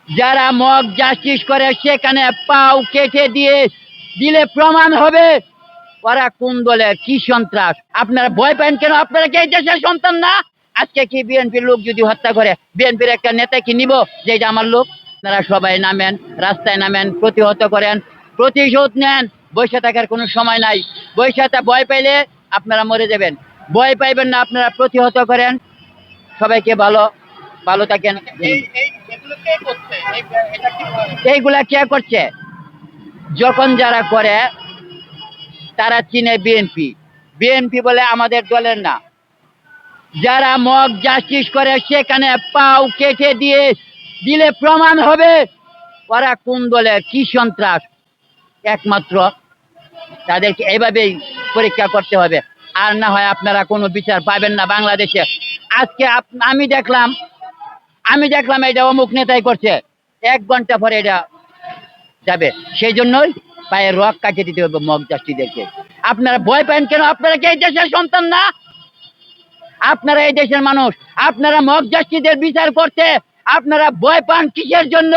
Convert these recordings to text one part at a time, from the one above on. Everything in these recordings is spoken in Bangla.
যারা মক জাস্টিস করে সেখানে পাও কেটে দিলে প্রমাণ হবে ওরা কোন দলের কি সন্ত্রাস। আপনারা ভয় পান কেন? আপনারা কি এই দেশের সন্তান না? আজকে কি বিএনপির লোক যদি হত্যা করে বিএনপির একটা নেতা কি নিব যে এটা আমার লোক? আপনারা সবাই নামেন, রাস্তায় নামেন, প্রতিহত করেন, প্রতিশোধ নেন। বসে থাকার কোনো সময় নাই। বসে ভয় পাইলে আপনারা মরে যাবেন। ভয় পাইবেন না, আপনারা প্রতিহত করেন। সবাইকে ভালো থাকেন। এইগুলা কে করছে? যখন যারা করে তারা চিনে বিএনপি। বিএনপি বলে আমাদের দলের না। যারা মক জাস্টিস করে সেখানে পাও কেটে দিলে প্রমাণ হবে ওরা কোন দলের কি সন্ত্রাস। একমাত্র তাদেরকে এইভাবেই পরীক্ষা করতে হবে। আর না হয় আপনারা কোনো বিচার পাবেন না বাংলাদেশে। আজকে আমি দেখলাম এটা অমুক নেতাই করছে, 1 ঘন্টা পরে এটা যাবে। সেই জন্যই পায়ে রক কাটিয়ে দিতে হবে মক জাস্টিসদেরকে। আপনারা ভয় পান কেন? আপনারা কি এই দেশের সন্তান না? আপনারা এই দেশের মানুষ। আপনারা মক জাস্টিসদের বিচার করতে আপনারা ভয় পান কিসের জন্য?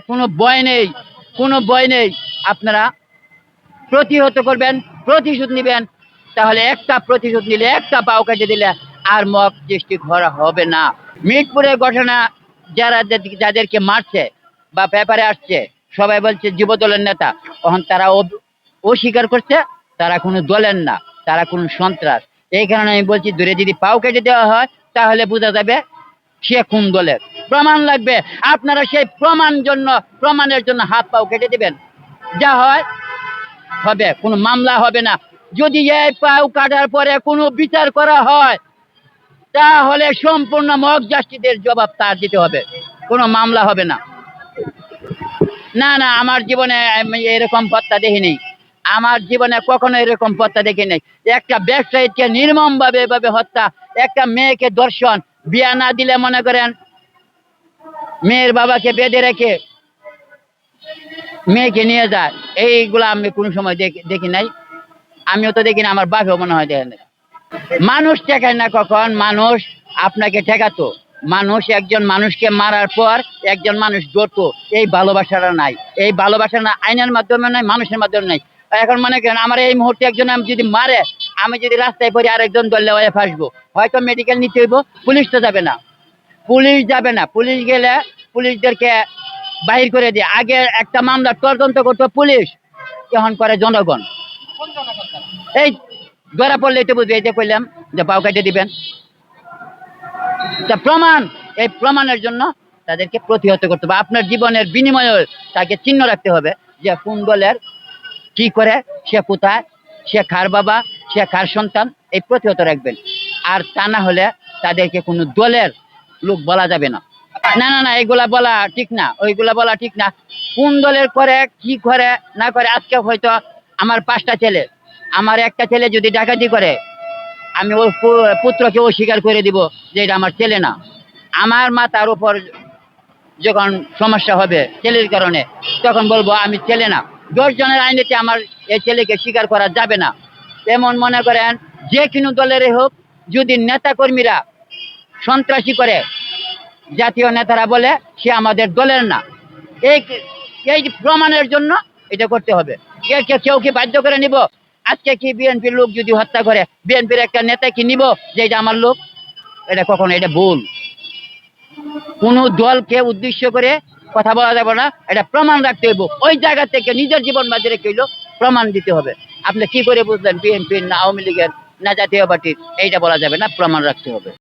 কোনো ভয় নেই। আপনারা প্রতিহত করবেন, প্রতিশোধ নিবেন। তাহলে একটা প্রতিশোধ নিলে, একটা পাও কেটে দিলে আর মক জাস্টিস করা হবে না। মিরপুরের ঘটনা যাদেরকে মারছে বা পেপারে আসছে সবাই বলছে যুবদলের নেতা। তখন তারা অস্বীকার করছে তারা কোনো দলের না, তারা কোনো সন্ত্রাস। এই কারণে আমি বলছি দূরে যদি পাও কেটে দেওয়া হয় তাহলে বোঝা যাবে সে কোন দলের। প্রমাণ লাগবে। আপনারা সেই প্রমাণের জন্য হাত পাও কেটে দিবেন। যা হয় হবে, কোনো মামলা হবে না। যদি এই পাও কাটার পরে কোনো বিচার করা হয় তাহলে সম্পূর্ণ মক জাস্টিসের জবাব তার দিতে হবে, কোনো মামলা হবে না। না, আমার জীবনে আমি এরকম পত্তা দেখিনি। আমার জীবনে কখনো এরকম পত্তা দেখি নাই। একটা ব্যবসায়ীকে নির্মম ভাবে এভাবে হত্যা, একটা মেয়েকে ধর্ষণ, বিয়া না দিলে মনে করেন মেয়ের বাবাকে বেঁধে রেখে মেয়েকে নিয়ে যায়। এইগুলা আমি কোনো সময় দেখি নাই। আমিও তো দেখি না, আমার বাপেও মনে হয় দেখেন। মানুষ ঠেকায় না কখন, মানুষ আপনাকে ঠেকাতো। মানুষ একজন মানুষকে মারার পর একজন মানুষ ধরতো। এই ভালোবাসাটা নাই। এই ভালোবাসা না আইনের মাধ্যমে নাই, মানুষের মাধ্যমে নাই। এখন মনে করেন আমার এই মুহূর্তে একজন যদি মারে, আমি যদি রাস্তায় পড়ি আরেকজন ধরলে হয়ে ফাঁসবো, হয়তো মেডিকেল নিতে হইব। পুলিশ তো যাবে না, পুলিশ গেলে পুলিশদেরকে বাহির করে দিয়ে আগে একটা মামলা তদন্ত করতো পুলিশ, এখন করে জনগণ। এই ধরা পড়লে তো বুঝবে, এই যে কইলাম যে পাও কেটে দিবেন। তা এই প্রমাণের জন্য তাদেরকে প্রতিহত করতে হবে। আপনার জীবনের বিনিময়ে তাকে চিহ্ন রাখতে হবে যে কোন দলের কি করে, সে কোথায়, সে কার বাবা, সে কার সন্তান। এই প্রতিহত রাখবেন। আর তা না হলে তাদেরকে কোনো দলের লোক বলা যাবে না। না, এগুলা বলা ঠিক না, ওইগুলা বলা ঠিক না। কোন দলের করে, কি করে না করে। আজকে হয়তো আমার 5টা ছেলে, আমার একটা ছেলে যদি ডাকাতি করে, আমি ওর পুত্রকে অস্বীকার করে দিব যে এটা আমার ছেলে না। আমার মাথার উপর যখন সমস্যা হবে ছেলের কারণে, তখন বলবো আমি ছেলে না। 10 জনের আইনেতে আমার এই ছেলেকে স্বীকার করা যাবে না। তেমন মনে করেন যে কোনো দলেরই হোক, যদি নেতা কর্মীরা সন্ত্রাসী করে, জাতীয় নেতারা বলে সে আমাদের দলের না, এই প্রমাণের জন্য এটা করতে হবে। কেউ কি বাধ্য করে নিব? আজকে কি বিএনপির লোক যদি হত্যা করে বিএনপির একটা নেতা কি নিব যে এটা আমার লোক? এটা কখনো, এটা ভুল। কোন দলকে উদ্দেশ্য করে কথা বলা যাবে না। এটা প্রমাণ রাখতে হইব। ওই জায়গা থেকে নিজের জীবন বাজি রেখে হইলো প্রমাণ দিতে হবে। আপনি কি করে বুঝলেন বিএনপির না আওয়ামী লীগের না জাতীয় পার্টির? এইটা বলা যাবে না, প্রমাণ রাখতে হবে।